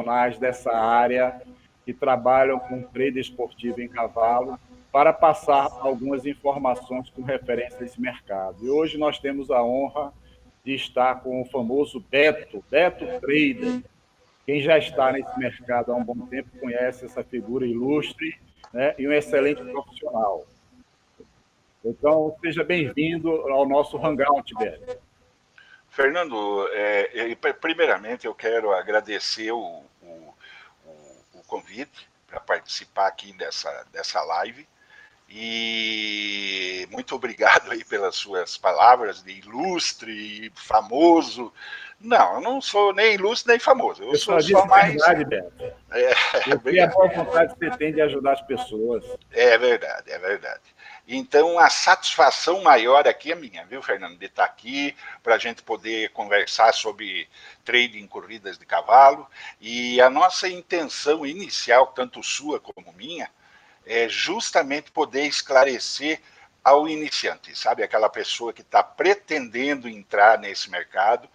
profissionais dessa área que trabalham com trade esportivo em cavalo para passar algumas informações com referência a esse mercado. E hoje nós temos a honra de estar com o famoso Beto Trader. Quem já está nesse mercado há um bom tempo conhece essa figura ilustre, né, e um excelente profissional. Então, seja bem-vindo ao nosso Hangout, Beto. Fernando, primeiramente eu quero agradecer o convite para participar aqui dessa live e muito obrigado aí pelas suas palavras de ilustre, famoso. Não, eu não sou nem ilustre nem famoso, eu sou só mais... verdade, Beto. E a boa vontade que você tem de ajudar as pessoas. É verdade, é verdade. Então, a satisfação maior aqui é minha, viu, Fernando, de estar aqui para a gente poder conversar sobre trading em corridas de cavalo. E a nossa intenção inicial, tanto sua como minha, é justamente poder esclarecer ao iniciante, sabe? Aquela pessoa que está pretendendo entrar nesse mercado.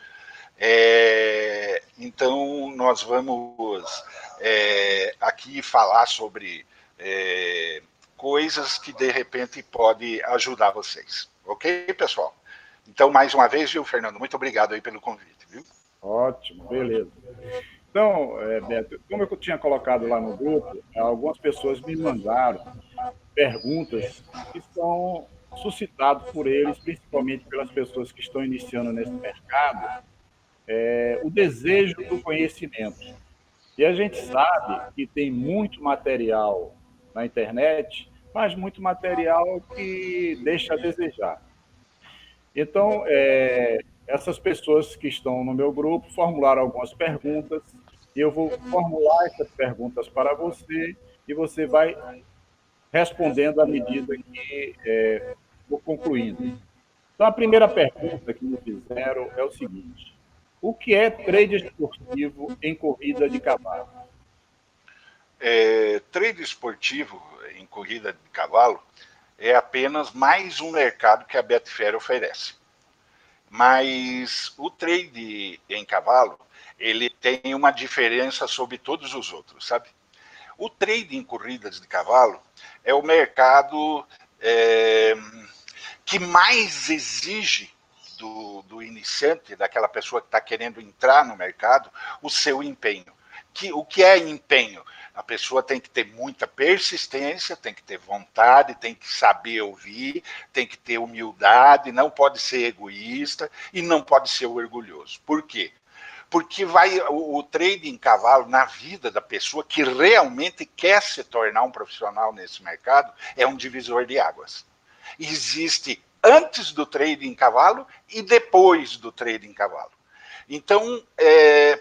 Então, nós vamos aqui falar sobre coisas que, de repente, pode ajudar vocês. Ok, pessoal? Então, mais uma vez, viu, Fernando? Muito obrigado aí pelo convite, viu? Ótimo, beleza. Então, Beto, como eu tinha colocado lá no grupo, algumas pessoas me mandaram perguntas que são suscitadas por eles, principalmente pelas pessoas que estão iniciando nesse mercado, o desejo do conhecimento. E a gente sabe que tem muito material na internet, mas muito material que deixa a desejar. Então, essas pessoas que estão no meu grupo formularam algumas perguntas, e eu vou formular essas perguntas para você, e você vai respondendo à medida que vou concluindo. Então, a primeira pergunta que me fizeram é o seguinte: o que é trade esportivo em corrida de cavalo? Trade esportivo em corrida de cavalo é apenas mais um mercado que a Betfair oferece. Mas o trade em cavalo, ele tem uma diferença sobre todos os outros, sabe? O trade em corridas de cavalo é o mercado que mais exige do iniciante, daquela pessoa que está querendo entrar no mercado, o seu empenho. O que é empenho? A pessoa tem que ter muita persistência, tem que ter vontade, tem que saber ouvir, tem que ter humildade, não pode ser egoísta e não pode ser orgulhoso. Por quê? Porque o trading em cavalo, na vida da pessoa que realmente quer se tornar um profissional nesse mercado, é um divisor de águas. Existe antes do trading em cavalo e depois do trading em cavalo. Então,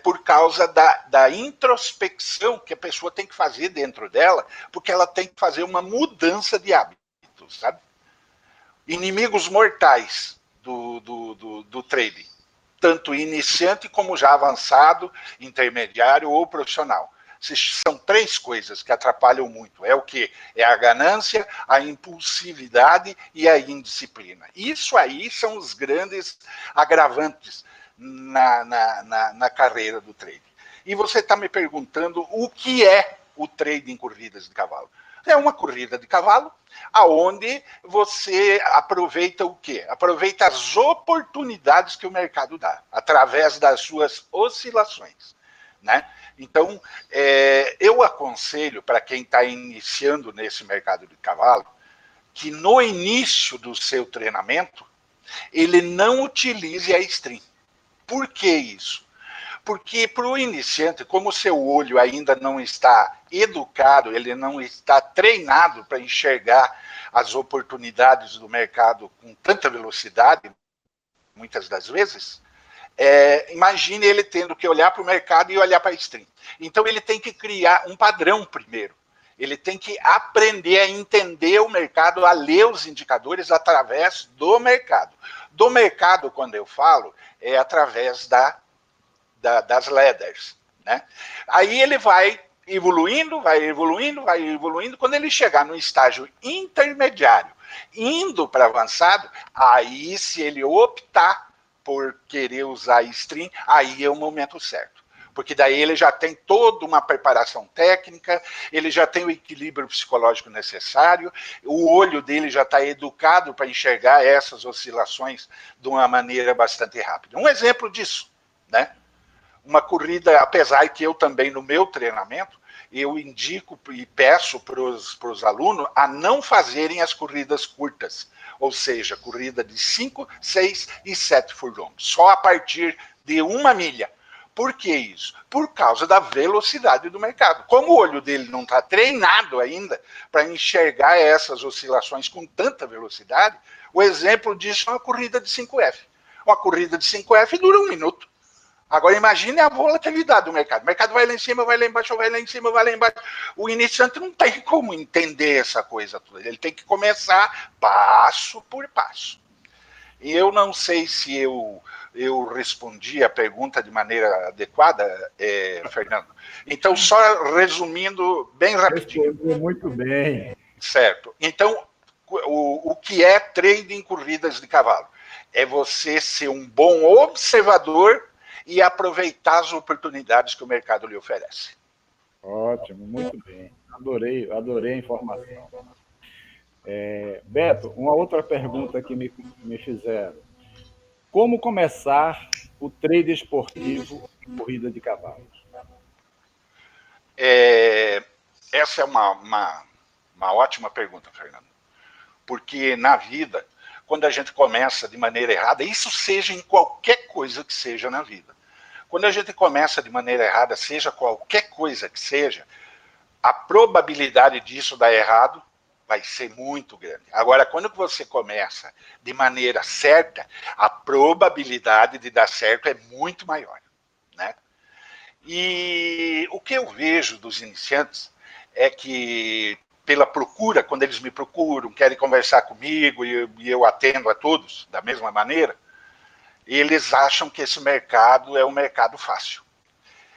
por causa da introspecção que a pessoa tem que fazer dentro dela, porque ela tem que fazer uma mudança de hábitos, sabe? Inimigos mortais do trading, tanto iniciante como já avançado, intermediário ou profissional. São três coisas que atrapalham muito. É o quê? É a ganância, a impulsividade e a indisciplina. Isso aí são os grandes agravantes na carreira do trading. E você está me perguntando o que é o trading em corridas de cavalo. É uma corrida de cavalo aonde você aproveita o quê? Aproveita as oportunidades que o mercado dá, através das suas oscilações, né? Então, eu aconselho para quem está iniciando nesse mercado de cavalo, que no início do seu treinamento, ele não utilize a string. Por que isso? Porque para o iniciante, como o seu olho ainda não está educado, ele não está treinado para enxergar as oportunidades do mercado com tanta velocidade, muitas das vezes, imagine ele tendo que olhar para o mercado e olhar para a string. Então ele tem que criar um padrão primeiro. Ele tem que aprender a entender o mercado, a ler os indicadores através do mercado. Do mercado, quando eu falo, é através das ladders, né? Aí ele vai evoluindo, quando ele chegar no estágio intermediário, indo para avançado, aí se ele optar por querer usar string, aí é o momento certo. porque daí ele já tem toda uma preparação técnica, ele já tem o equilíbrio psicológico necessário, o olho dele já está educado para enxergar essas oscilações de uma maneira bastante rápida. Um exemplo disso, né? Uma corrida, apesar que eu também, no meu treinamento, eu indico e peço para os alunos a não fazerem as corridas curtas, ou seja, corrida de 5, 6 e 7 furlongs, só a partir de 1 milha. Por que isso? Por causa da velocidade do mercado. Como o olho dele não está treinado ainda para enxergar essas oscilações com tanta velocidade, o exemplo disso é uma corrida de 5F. Uma corrida de 5F dura 1 minuto. Agora imagine a volatilidade do mercado. O mercado vai lá em cima, vai lá embaixo, vai lá em cima, vai lá embaixo. O iniciante não tem como entender essa coisa toda. Ele tem que começar passo por passo. E eu não sei se eu respondi a pergunta de maneira adequada, Fernando. Então, só resumindo bem rapidinho. Respondeu muito bem. Certo. Então, o que é trading corridas de cavalo? É você ser um bom observador e aproveitar as oportunidades que o mercado lhe oferece. Ótimo, muito bem. Adorei a informação. Beto, uma outra pergunta que me fizeram. Como começar o trade esportivo em corrida de cavalos? Essa é uma ótima pergunta, Fernando. Porque na vida, quando a gente começa de maneira errada, isso seja em qualquer coisa que seja na vida, quando a gente começa de maneira errada, seja qualquer coisa que seja, a probabilidade disso dar errado vai ser muito grande. Agora, quando você começa de maneira certa, a probabilidade de dar certo é muito maior, né? E o que eu vejo dos iniciantes é que, pela procura, quando eles me procuram, querem conversar comigo e eu atendo a todos da mesma maneira, eles acham que esse mercado é um mercado fácil.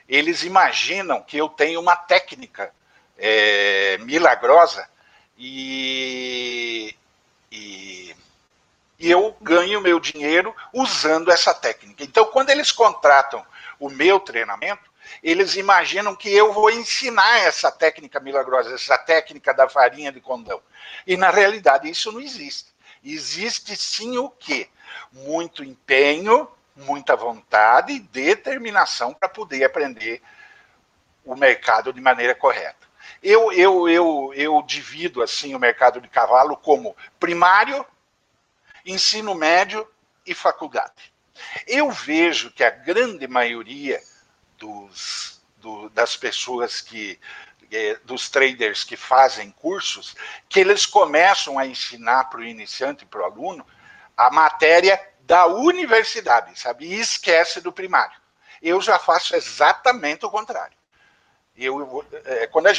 Eles imaginam que eu tenho uma técnica milagrosa e eu ganho meu dinheiro usando essa técnica. Então, quando eles contratam o meu treinamento, eles imaginam que eu vou ensinar essa técnica milagrosa, essa técnica da farinha de condão. E, na realidade, isso não existe. Existe, sim, o quê? Muito empenho, muita vontade e determinação para poder aprender o mercado de maneira correta. Eu divido assim o mercado de cavalo como primário, ensino médio e faculdade. Eu vejo que a grande maioria das pessoas dos traders que fazem cursos, que eles começam a ensinar para o iniciante, para o aluno, a matéria da universidade, sabe? E esquece do primário. Eu já faço exatamente o contrário. Quando a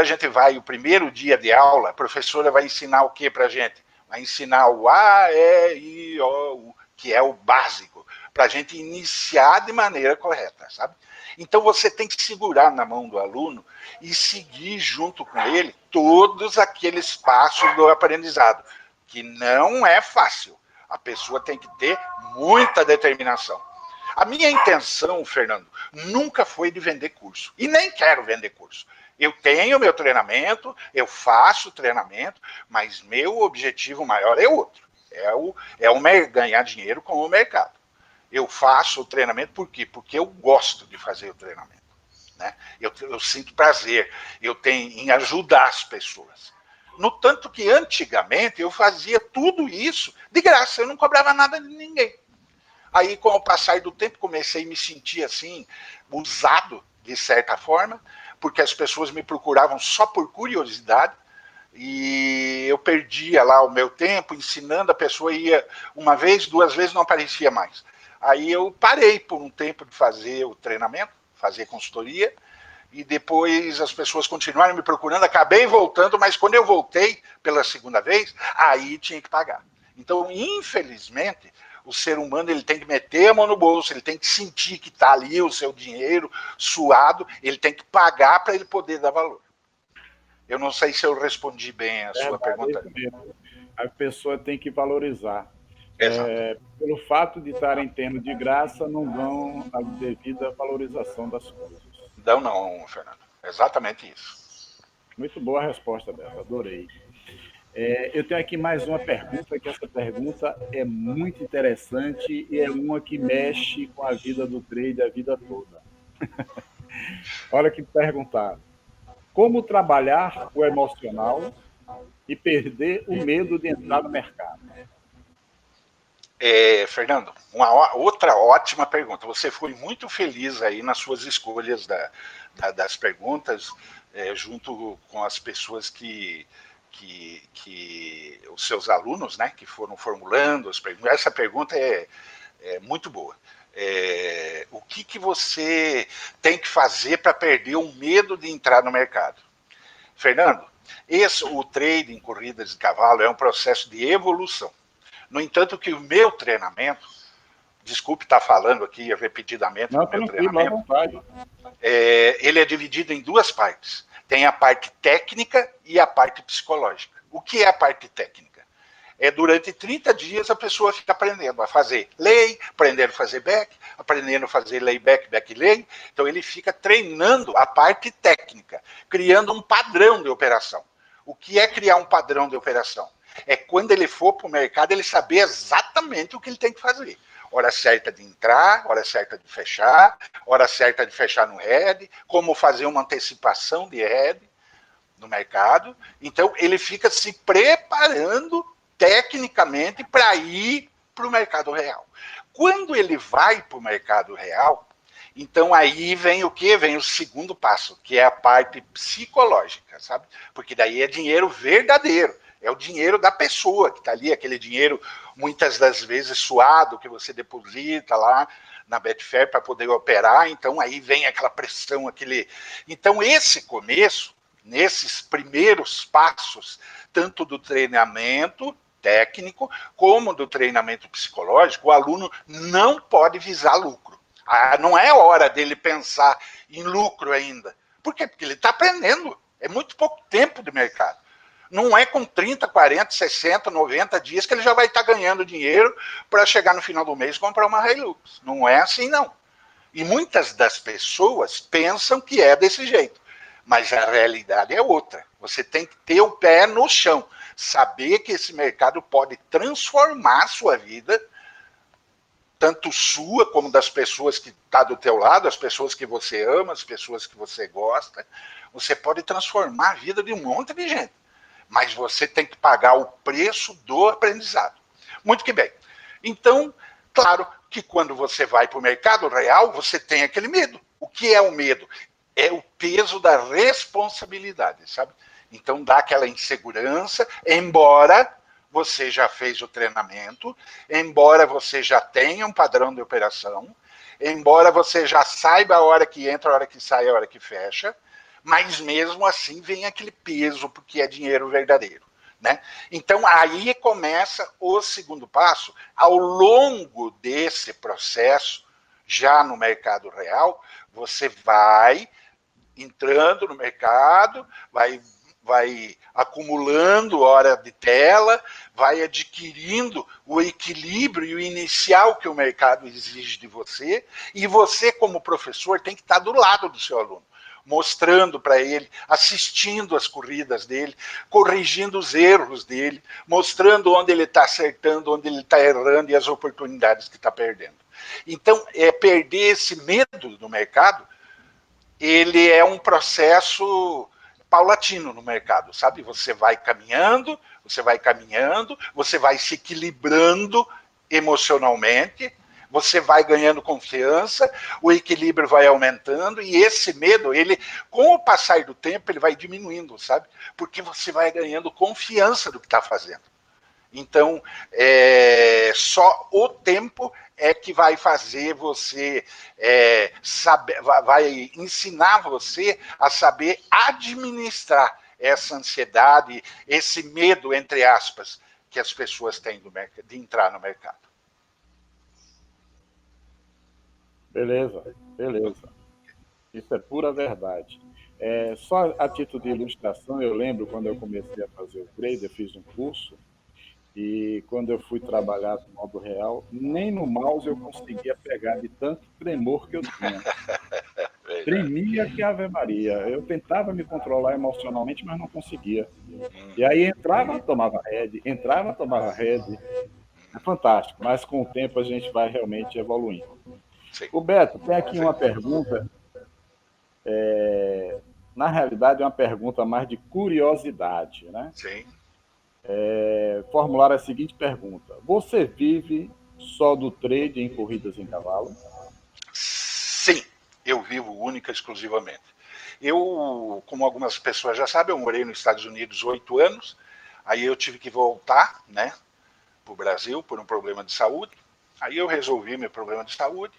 gente vai o primeiro dia de aula, a professora vai ensinar o que para a gente? Vai ensinar o A, E, I, O, U, que é o básico, para a gente iniciar de maneira correta, sabe? Então você tem que segurar na mão do aluno e seguir junto com ele todos aqueles passos do aprendizado, que não é fácil. A pessoa tem que ter muita determinação. A minha intenção, Fernando, nunca foi de vender curso. E nem quero vender curso. Eu tenho meu treinamento, eu faço treinamento, mas meu objetivo maior é outro. Ganhar dinheiro com o mercado. Eu faço o treinamento por quê? Porque eu gosto de fazer o treinamento. Né? Eu sinto prazer em ajudar as pessoas. No tanto que antigamente eu fazia tudo isso de graça, eu não cobrava nada de ninguém. Aí, com o passar do tempo, comecei a me sentir assim, usado, de certa forma, porque as pessoas me procuravam só por curiosidade, e eu perdia lá o meu tempo ensinando, a pessoa ia uma vez, 2 vezes, não aparecia mais. Aí eu parei por um tempo de fazer o treinamento, fazer consultoria, e depois as pessoas continuaram me procurando, acabei voltando, mas quando eu voltei pela segunda vez, aí tinha que pagar. Então, infelizmente, o ser humano ele tem que meter a mão no bolso, ele tem que sentir que está ali o seu dinheiro suado, ele tem que pagar para ele poder dar valor. Eu não sei se eu respondi bem a sua pergunta. É isso mesmo. A pessoa tem que valorizar. Exato. Pelo fato de estarem tendo de graça, não dão a devida valorização das coisas. Não, Fernando. Exatamente isso. Muito boa a resposta, Beto, adorei. Eu tenho aqui mais uma pergunta, que essa pergunta é muito interessante e é uma que mexe com a vida do trade a vida toda. Olha que perguntaram. Como trabalhar o emocional e perder o medo de entrar no mercado? Fernando, uma outra ótima pergunta. Você foi muito feliz aí nas suas escolhas das perguntas, junto com as pessoas que os seus alunos, né, que foram formulando as perguntas. Essa pergunta é muito boa. O que você tem que fazer para perder o medo de entrar no mercado? Fernando, o trade em corridas de cavalo é um processo de evolução. No entanto, que o meu treinamento, desculpe estar falando aqui repetidamente Não, do meu tranquilo, à treinamento, vontade. ele é dividido em duas partes. Tem a parte técnica e a parte psicológica. O que é a parte técnica? Durante 30 dias a pessoa fica aprendendo a fazer lei, aprendendo a fazer back, aprendendo a fazer lay back, back lay. Então ele fica treinando a parte técnica, criando um padrão de operação. O que é criar um padrão de operação? É quando ele for para o mercado, ele saber exatamente o que ele tem que fazer. Hora certa de entrar, hora certa de fechar, hora certa de fechar no head, como fazer uma antecipação de head no mercado. Então, ele fica se preparando tecnicamente para ir para o mercado real. Quando ele vai para o mercado real, então aí vem o que? Vem o segundo passo, que é a parte psicológica, sabe? Porque daí é dinheiro verdadeiro, é o dinheiro da pessoa que está ali, aquele dinheiro muitas das vezes suado que você deposita lá na Betfair para poder operar, então aí vem aquela pressão, aquele. Então esse começo, nesses primeiros passos, tanto do treinamento técnico como do treinamento psicológico, o aluno não pode visar lucro. Não é hora dele pensar em lucro ainda. Por quê? Porque ele está aprendendo. É muito pouco tempo de mercado. Não é com 30, 40, 60, 90 dias que ele já vai estar ganhando dinheiro para chegar no final do mês e comprar uma Hilux. Não é assim, não. E muitas das pessoas pensam que é desse jeito. Mas a realidade é outra. Você tem que ter o pé no chão. Saber que esse mercado pode transformar a sua vida, tanto sua como das pessoas que estão do teu lado, as pessoas que você ama, as pessoas que você gosta. Você pode transformar a vida de um monte de gente. Mas você tem que pagar o preço do aprendizado. Muito que bem. Então, claro que quando você vai para o mercado real, você tem aquele medo. O que é o medo? É o peso da responsabilidade, sabe? Então dá aquela insegurança, embora você já fez o treinamento, embora você já tenha um padrão de operação, embora você já saiba a hora que entra, a hora que sai, a hora que fecha, mas mesmo assim vem aquele peso, porque é dinheiro verdadeiro. Né? Então aí começa o segundo passo. Ao longo desse processo, já no mercado real, você vai entrando no mercado, vai acumulando hora de tela, vai adquirindo o equilíbrio inicial que o mercado exige de você, e você, como professor, tem que estar do lado do seu aluno, mostrando para ele, assistindo as corridas dele, corrigindo os erros dele, mostrando onde ele está acertando, onde ele está errando e as oportunidades que está perdendo. Então, perder esse medo do mercado, ele é um processo paulatino no mercado, sabe? Você vai caminhando, você vai se equilibrando emocionalmente, você vai ganhando confiança, o equilíbrio vai aumentando e esse medo, ele, com o passar do tempo, ele vai diminuindo, sabe? Porque você vai ganhando confiança do que está fazendo. Então, só o tempo é que vai fazer você saber, vai ensinar você a saber administrar essa ansiedade, esse medo, entre aspas, que as pessoas têm de entrar no mercado. Beleza, beleza. Isso é pura verdade. Só a título de ilustração, eu lembro quando eu comecei a fazer o trade, eu fiz um curso, E quando eu fui trabalhar no modo real, nem no mouse eu conseguia pegar de tanto tremor que eu tinha. Verdade. Tremia que Ave Maria. Eu tentava me controlar emocionalmente, mas não conseguia. E Uhum. aí entrava, tomava head, entrava, tomava head. É fantástico, mas com o tempo a gente vai realmente evoluindo. Sim, O Beto, tem aqui sim, uma pergunta, na realidade é uma pergunta mais de curiosidade, né? sim. Formular a seguinte pergunta: você vive só do trade em corridas em cavalo? Sim, eu vivo única e exclusivamente. Eu, como algumas pessoas já sabem, eu morei nos Estados Unidos 8 anos, aí eu tive que voltar, né, para o Brasil por um problema de saúde. Aí eu resolvi meu problema de saúde.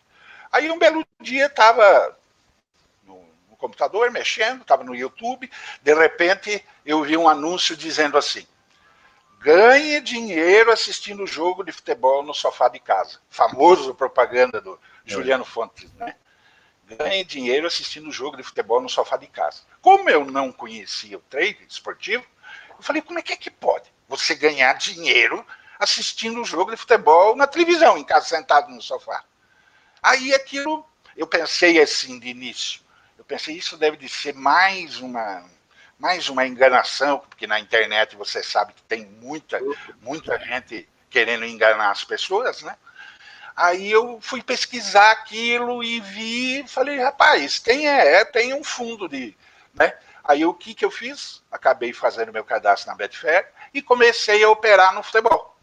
Aí um belo dia estava no computador mexendo, estava no YouTube, de repente eu vi um anúncio dizendo assim: ganhe dinheiro assistindo o jogo de futebol no sofá de casa. Famoso propaganda do É. Juliano Fontes, né? Ganhe dinheiro assistindo o jogo de futebol no sofá de casa. Como eu não conhecia o trade esportivo, eu falei, como é que pode você ganhar dinheiro assistindo o jogo de futebol na televisão, em casa, sentado no sofá? Aí aquilo, eu pensei assim de início, eu pensei, isso deve de ser mais uma enganação, porque na internet você sabe que tem muita gente querendo enganar as pessoas, né? Aí eu fui pesquisar aquilo e vi, falei, rapaz, tem um fundo de, né? Aí o que eu fiz? Acabei fazendo meu cadastro na Betfair e comecei a operar no futebol.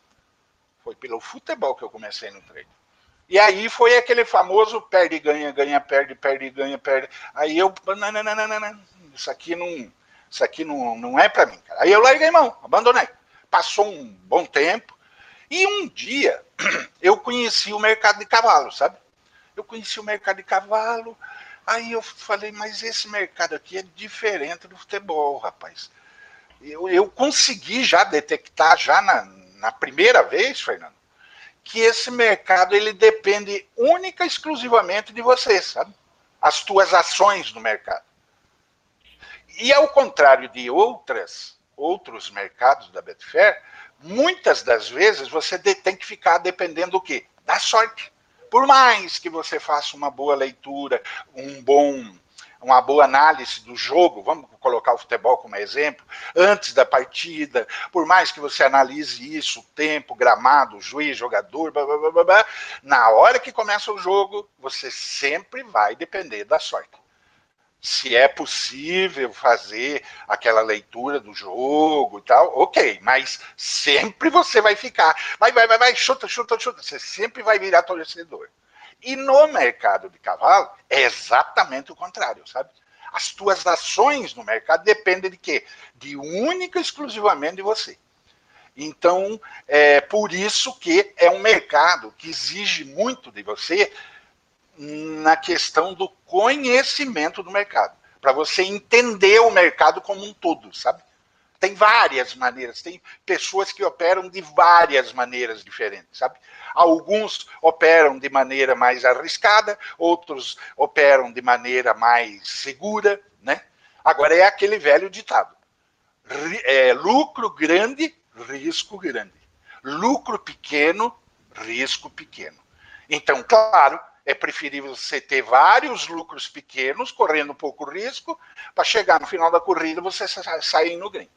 Foi pelo futebol que eu comecei no trade. E aí foi aquele famoso perde, ganha, ganha, perde, perde, ganha, perde. Aí eu, não, não, não, não, não. Isso aqui não é para mim, cara. Aí eu larguei mão, abandonei. Passou um bom tempo e um dia eu conheci o mercado de cavalo, sabe? Eu conheci o mercado de cavalo, aí eu falei, mas esse mercado aqui é diferente do futebol, rapaz. Eu consegui já detectar, já na primeira vez, Fernando, que esse mercado ele depende única e exclusivamente de você, sabe? As tuas ações no mercado. E ao contrário de outros mercados da Betfair, muitas das vezes você tem que ficar dependendo do quê? Da sorte. Por mais que você faça uma boa leitura, uma boa análise do jogo, vamos colocar o futebol como exemplo, antes da partida, por mais que você analise isso, o tempo, gramado, juiz, jogador, blá, blá, blá, blá, na hora que começa o jogo, você sempre vai depender da sorte. Se é possível fazer aquela leitura do jogo e tal, ok, mas sempre você vai ficar, vai, chuta, chuta, chuta, você sempre vai virar torcedor. E no mercado de cavalo é exatamente o contrário, sabe? As tuas ações no mercado dependem de quê? De única e exclusivamente de você. Então, é por isso que é um mercado que exige muito de você na questão do conhecimento do mercado, para você entender o mercado como um todo, sabe? Tem várias maneiras, tem pessoas que operam de várias maneiras diferentes, sabe? Alguns operam de maneira mais arriscada, outros operam de maneira mais segura, né? Agora é aquele velho ditado: lucro grande, risco grande. Lucro pequeno, risco pequeno. Então, claro, é preferível você ter vários lucros pequenos, correndo pouco risco, para chegar no final da corrida você sair no green.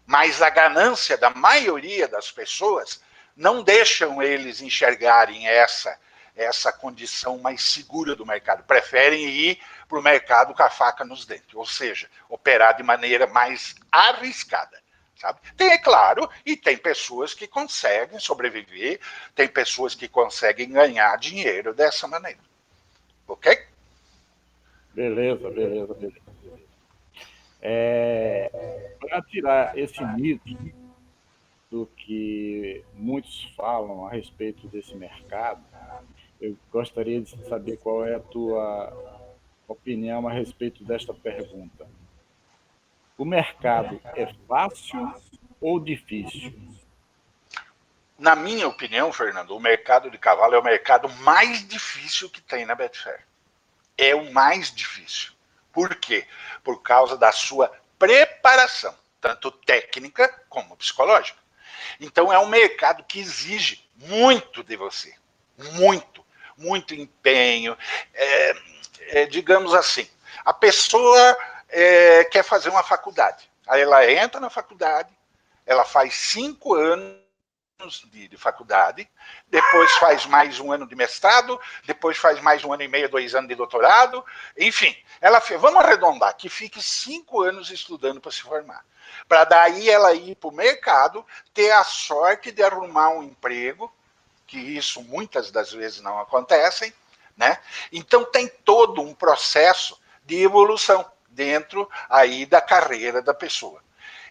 Mas a ganância da maioria das pessoas não deixam eles enxergarem essa condição mais segura do mercado. Preferem ir para o mercado com a faca nos dentes, ou seja, operar de maneira mais arriscada. Sabe? Tem, é claro, e tem pessoas que conseguem sobreviver, tem pessoas que conseguem ganhar dinheiro dessa maneira. Ok? Beleza, beleza, beleza. Para tirar esse mito do que muitos falam a respeito desse mercado, eu gostaria de saber qual é a tua opinião a respeito desta pergunta. O mercado é fácil ou difícil? Na minha opinião, Fernando, o mercado de cavalo é o mercado mais difícil que tem na Betfair. É o mais difícil. Por quê? Por causa da sua preparação, tanto técnica como psicológica. Então é um mercado que exige muito de você, muito empenho. Digamos assim, a pessoa quer fazer uma faculdade, aí ela entra na faculdade, ela faz 5 anos de faculdade, depois faz mais um ano de mestrado, depois faz mais um ano e meio, 2 anos de doutorado, enfim, ela fez, vamos arredondar, que fique 5 anos estudando para se formar, para daí ela ir para o mercado, ter a sorte de arrumar um emprego, que isso muitas das vezes não acontecem, né? Então tem todo um processo de evolução dentro aí da carreira da pessoa.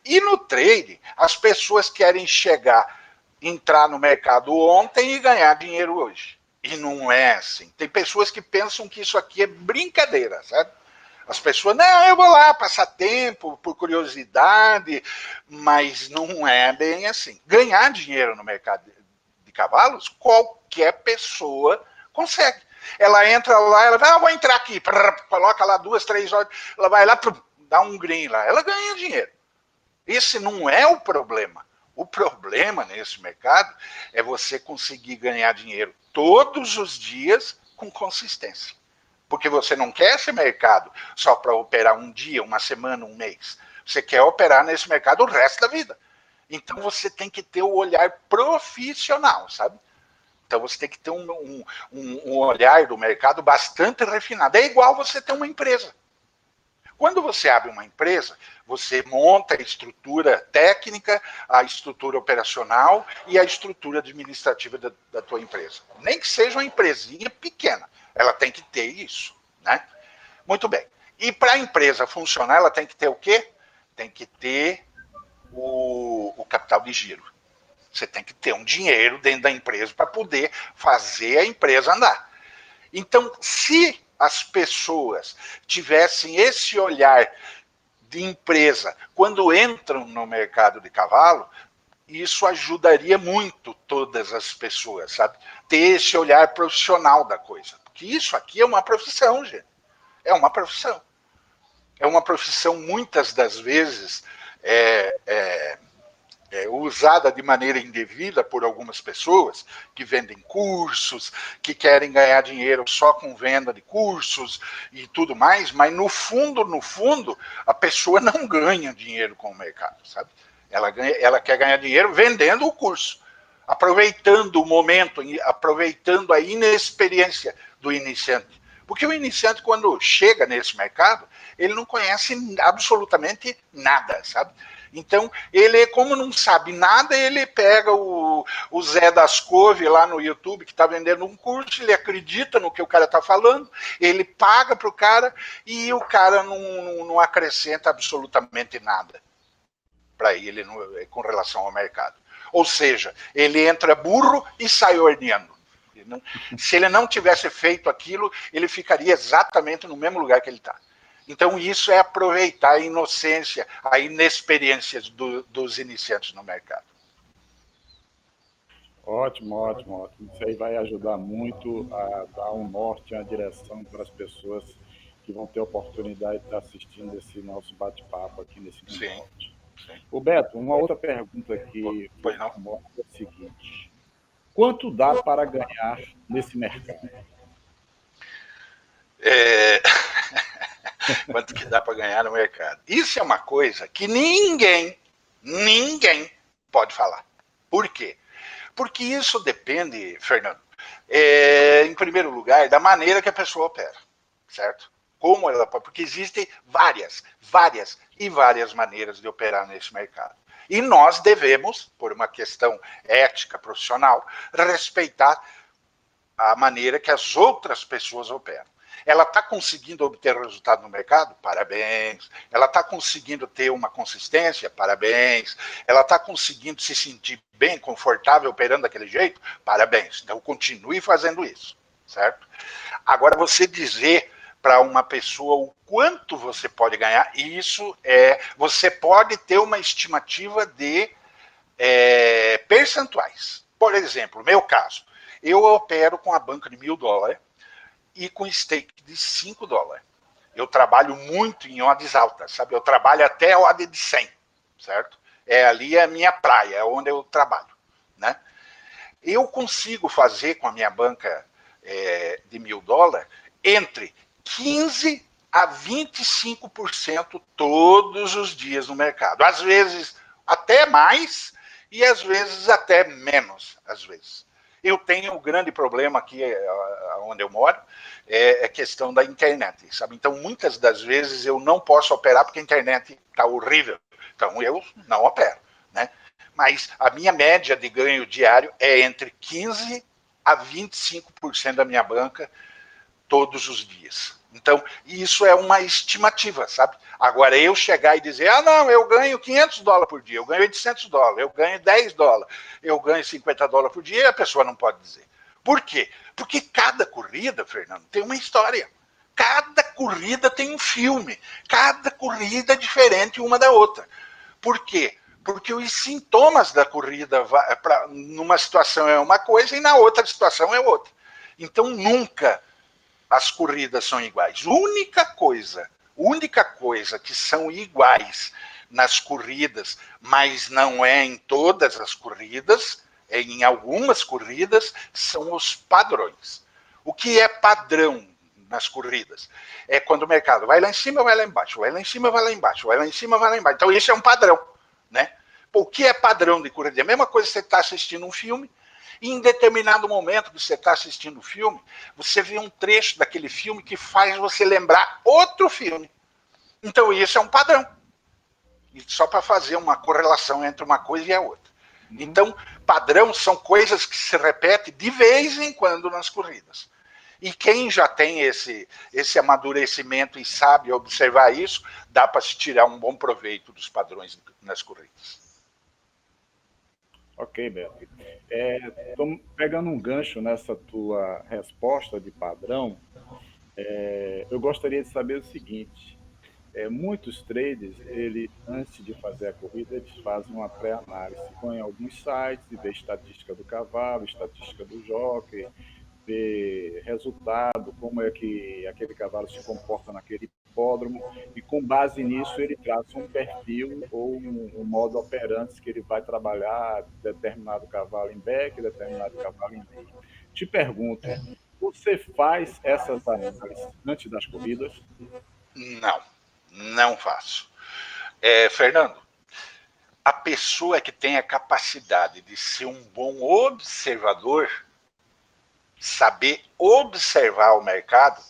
E no trade, as pessoas querem entrar no mercado ontem e ganhar dinheiro hoje. E não é assim. Tem pessoas que pensam que isso aqui é brincadeira, sabe? As pessoas, não, eu vou lá passar tempo, por curiosidade, mas não é bem assim. Ganhar dinheiro no mercado de cavalos, qualquer pessoa consegue. Ela entra lá, ela vai, vou entrar aqui, coloca lá 2, 3 horas, ela vai lá, dá um green lá, ela ganha dinheiro. Esse não é o problema. O problema nesse mercado é você conseguir ganhar dinheiro todos os dias com consistência. Porque você não quer esse mercado só para operar um dia, uma semana, um mês. Você quer operar nesse mercado o resto da vida. Então você tem que ter o olhar profissional, sabe? Então você tem que ter um olhar do mercado bastante refinado. É igual você ter uma empresa. Quando você abre uma empresa, você monta a estrutura técnica, a estrutura operacional e a estrutura administrativa da tua empresa. Nem que seja uma empresinha pequena, ela tem que ter isso, né? Muito bem. E para a empresa funcionar, ela tem que ter o quê? Tem que ter o capital de giro. Você tem que ter um dinheiro dentro da empresa para poder fazer a empresa andar. Então, se as pessoas tivessem esse olhar de empresa quando entram no mercado de cavalo, isso ajudaria muito todas as pessoas, sabe? Ter esse olhar profissional da coisa. Porque isso aqui é uma profissão, gente. É uma profissão. É uma profissão, muitas das vezes, usada de maneira indevida por algumas pessoas que vendem cursos, que querem ganhar dinheiro só com venda de cursos e tudo mais, mas no fundo, a pessoa não ganha dinheiro com o mercado, sabe? Ela quer ganhar dinheiro vendendo o curso, aproveitando o momento, aproveitando a inexperiência do iniciante. Porque o iniciante, quando chega nesse mercado, ele não conhece absolutamente nada, sabe? Então, ele, como não sabe nada, ele pega o Zé das Couve lá no YouTube, que está vendendo um curso, ele acredita no que o cara está falando, ele paga para o cara e o cara não acrescenta absolutamente nada para ele com relação ao mercado. Ou seja, ele entra burro e sai ordenando. Se ele não tivesse feito aquilo, ele ficaria exatamente no mesmo lugar que ele está. Então, isso é aproveitar a inocência, a inexperiência dos iniciantes no mercado. Ótimo, ótimo, ótimo. Isso aí vai ajudar muito a dar um norte, uma direção para as pessoas que vão ter a oportunidade de estar assistindo esse nosso bate-papo aqui nesse Sim, Norte. sim. O Beto, uma outra pergunta que Pois não? é o seguinte: quanto dá para ganhar nesse mercado? Quanto que dá para ganhar no mercado? Isso é uma coisa que ninguém pode falar. Por quê? Porque isso depende, Fernando, em primeiro lugar, da maneira que a pessoa opera, certo? Como ela pode, porque existem várias maneiras de operar nesse mercado. E nós devemos, por uma questão ética profissional, respeitar a maneira que as outras pessoas operam. Ela está conseguindo obter resultado no mercado? Parabéns. Ela está conseguindo ter uma consistência? Parabéns. Ela está conseguindo se sentir bem, confortável, operando daquele jeito? Parabéns. Então, continue fazendo isso, certo? Agora, você dizer para uma pessoa o quanto você pode ganhar, isso você pode ter uma estimativa de percentuais. Por exemplo, meu caso, eu opero com a banca de $1.000 e com stake de $5. Eu trabalho muito em odds altas, sabe? Eu trabalho até odd de 100, certo? Ali é a minha praia, é onde eu trabalho, né? Eu consigo fazer com a minha banca de $1.000 entre 15 a 25% todos os dias no mercado. Às vezes até mais e às vezes até menos, às vezes. Eu tenho um grande problema aqui onde eu moro, é a questão da internet, sabe? Então, muitas das vezes eu não posso operar porque a internet está horrível. Então, eu não opero, né? Mas a minha média de ganho diário é entre 15 a 25% da minha banca todos os dias. Então, isso é uma estimativa, sabe? Agora, eu chegar e dizer, não, eu ganho $500 por dia, eu ganho $800, eu ganho $10, eu ganho $50 por dia, a pessoa não pode dizer. Por quê? Porque cada corrida, Fernando, tem uma história. Cada corrida tem um filme. Cada corrida é diferente uma da outra. Por quê? Porque os sintomas da corrida, numa situação é uma coisa e na outra situação é outra. Então, nunca as corridas são iguais. Única coisa que são iguais nas corridas, mas não é em todas as corridas, é em algumas corridas, são os padrões. O que é padrão nas corridas? É quando o mercado vai lá em cima, vai lá embaixo, vai lá em cima, vai lá embaixo, vai lá em cima, vai lá embaixo. Então, isso é um padrão, né? O que é padrão de corrida? É a mesma coisa que você está assistindo um filme, e em determinado momento que você está assistindo o filme, você vê um trecho daquele filme que faz você lembrar outro filme. Então, isso é um padrão. E só para fazer uma correlação entre uma coisa e a outra. Então, padrão são coisas que se repetem de vez em quando nas corridas. E quem já tem esse amadurecimento e sabe observar isso, dá para se tirar um bom proveito dos padrões nas corridas. Ok, Beto. Tô pegando um gancho nessa tua resposta de padrão. Eu gostaria de saber o seguinte: muitos traders, antes de fazer a corrida, eles fazem uma pré-análise. Vão em alguns sites e vê estatística do cavalo, estatística do jockey, ver resultado, como é que aquele cavalo se comporta naquele hipódromo, e com base nisso ele traça um perfil ou um modo operante que ele vai trabalhar determinado cavalo em back, determinado cavalo em lei. Te pergunto, você faz essas análises antes das corridas? Não, não faço. Fernando, a pessoa que tem a capacidade de ser um bom observador, saber observar o mercado,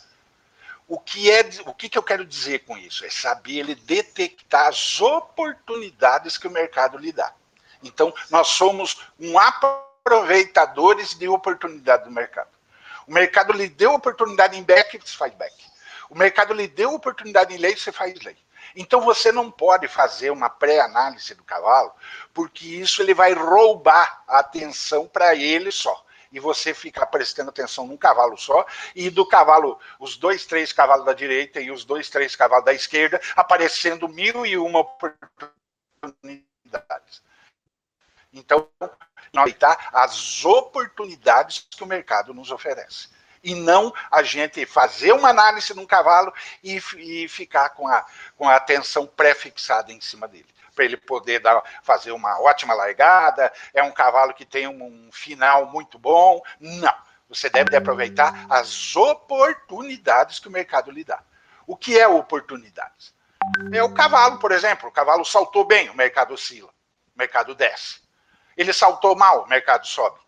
o que eu quero dizer com isso? É saber ele detectar as oportunidades que o mercado lhe dá. Então, nós somos aproveitadores de oportunidade do mercado. O mercado lhe deu oportunidade em back, você faz back. O mercado lhe deu oportunidade em lei, você faz lei. Então você não pode fazer uma pré-análise do cavalo, porque isso ele vai roubar a atenção para ele só. E você ficar prestando atenção num cavalo só, e do cavalo, os 2, 3 cavalos da direita e os 2, 3 cavalos da esquerda, aparecendo 1.001 oportunidades. Então, aproveitar as oportunidades que o mercado nos oferece. E não a gente fazer uma análise de um cavalo e ficar com a atenção pré-fixada em cima dele. Para ele poder fazer uma ótima largada, é um cavalo que tem um final muito bom. Não. Você deve aproveitar as oportunidades que o mercado lhe dá. O que é oportunidades? É o cavalo, por exemplo. O cavalo saltou bem, o mercado oscila, o mercado desce. Ele saltou mal, o mercado sobe.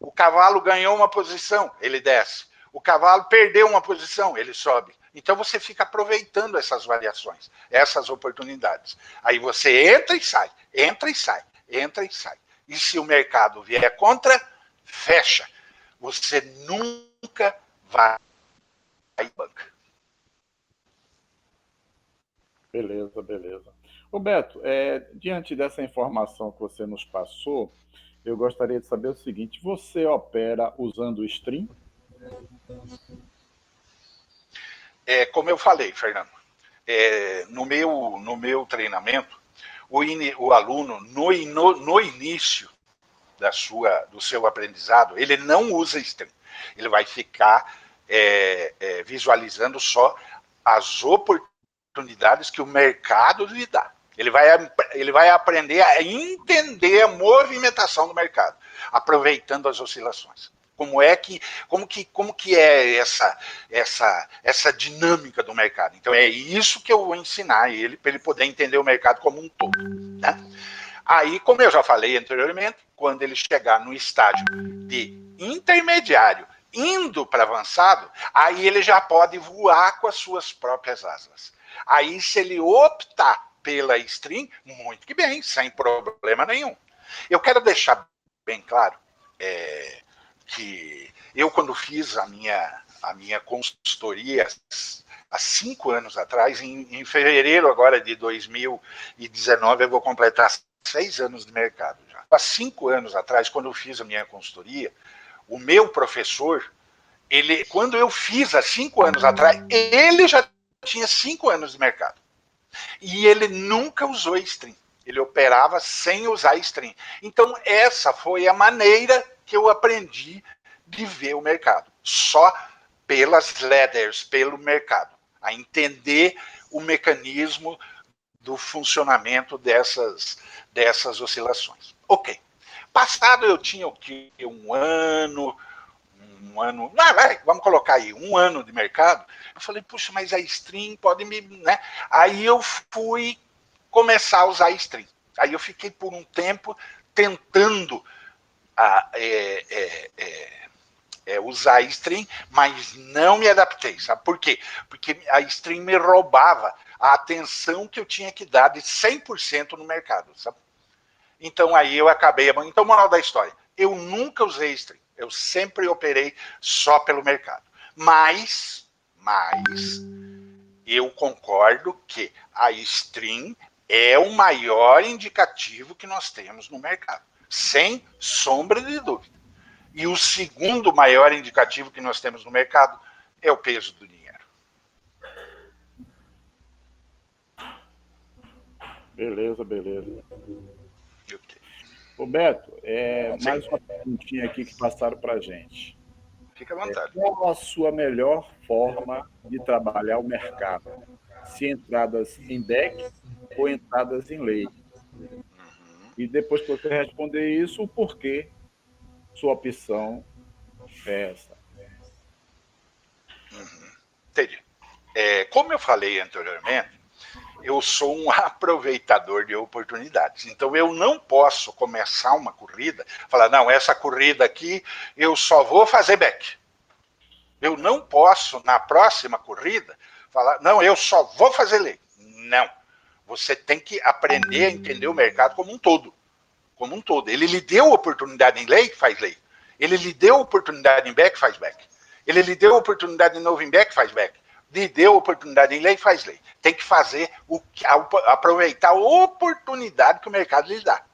O cavalo ganhou uma posição, ele desce. O cavalo perdeu uma posição, ele sobe. Então você fica aproveitando essas variações, essas oportunidades. Aí você entra e sai, entra e sai, entra e sai. E se o mercado vier contra, fecha. Você nunca vai banca. Beleza, beleza. Roberto, diante dessa informação que você nos passou, eu gostaria de saber o seguinte: você opera usando o stream? Como eu falei, Fernando, no meu treinamento, o aluno, no início do seu aprendizado, ele não usa stream. Ele vai ficar visualizando só as oportunidades que o mercado lhe dá. Ele vai aprender a entender a movimentação do mercado, aproveitando as oscilações. Como que é essa dinâmica do mercado? Então é isso que eu vou ensinar ele para ele poder entender o mercado como um todo, né? Aí, como eu já falei anteriormente, quando ele chegar no estágio de intermediário, indo para avançado, aí ele já pode voar com as suas próprias asas. Aí, se ele optar pela stream, muito que bem, sem problema nenhum. Eu quero deixar bem claro que eu, quando fiz a minha consultoria há 5 anos atrás, em fevereiro agora de 2019, eu vou completar 6 anos de mercado já. Há 5 anos atrás, quando eu fiz a minha consultoria, o meu professor, quando eu fiz há 5 anos atrás, ele já tinha 5 anos de mercado. E ele nunca usou stream. Ele operava sem usar stream. Então, essa foi a maneira que eu aprendi de ver o mercado. Só pelas ladders, pelo mercado. A entender o mecanismo do funcionamento dessas oscilações. Ok. Passado eu tinha o que? Um ano, vamos colocar aí, 1 ano de mercado. Eu falei, puxa, mas a stream pode me, né? Aí eu fui começar a usar a stream. Aí eu fiquei por um tempo tentando usar a stream, mas não me adaptei, sabe por quê? Porque a stream me roubava a atenção que eu tinha que dar de 100% no mercado, sabe? Então aí eu acabei. Então, moral da história, eu nunca usei stream, eu sempre operei só pelo mercado. Mas eu concordo que a stream é o maior indicativo que nós temos no mercado, sem sombra de dúvida. E o segundo maior indicativo que nós temos no mercado é o peso do dinheiro. Beleza, beleza. Okay. Roberto, mais uma perguntinha aqui que passaram para a gente. Fica à vontade. Qual a sua melhor forma de trabalhar o mercado? Se entradas em deck ou entradas em lei? E depois que você responder isso, o porquê sua opção é essa? Entendi. Como eu falei anteriormente, eu sou um aproveitador de oportunidades. Então eu não posso começar uma corrida, falar, não, essa corrida aqui eu só vou fazer back. Eu não posso, na próxima corrida, falar, não, eu só vou fazer lei. Não. Você tem que aprender a entender o mercado como um todo. Como um todo. Ele lhe deu oportunidade em lei, faz lei. Ele lhe deu oportunidade em back, faz back. Ele lhe deu oportunidade de novo em back, faz back. Lhe deu oportunidade em lei, faz lei. Tem que fazer aproveitar a oportunidade que o mercado lhe dá.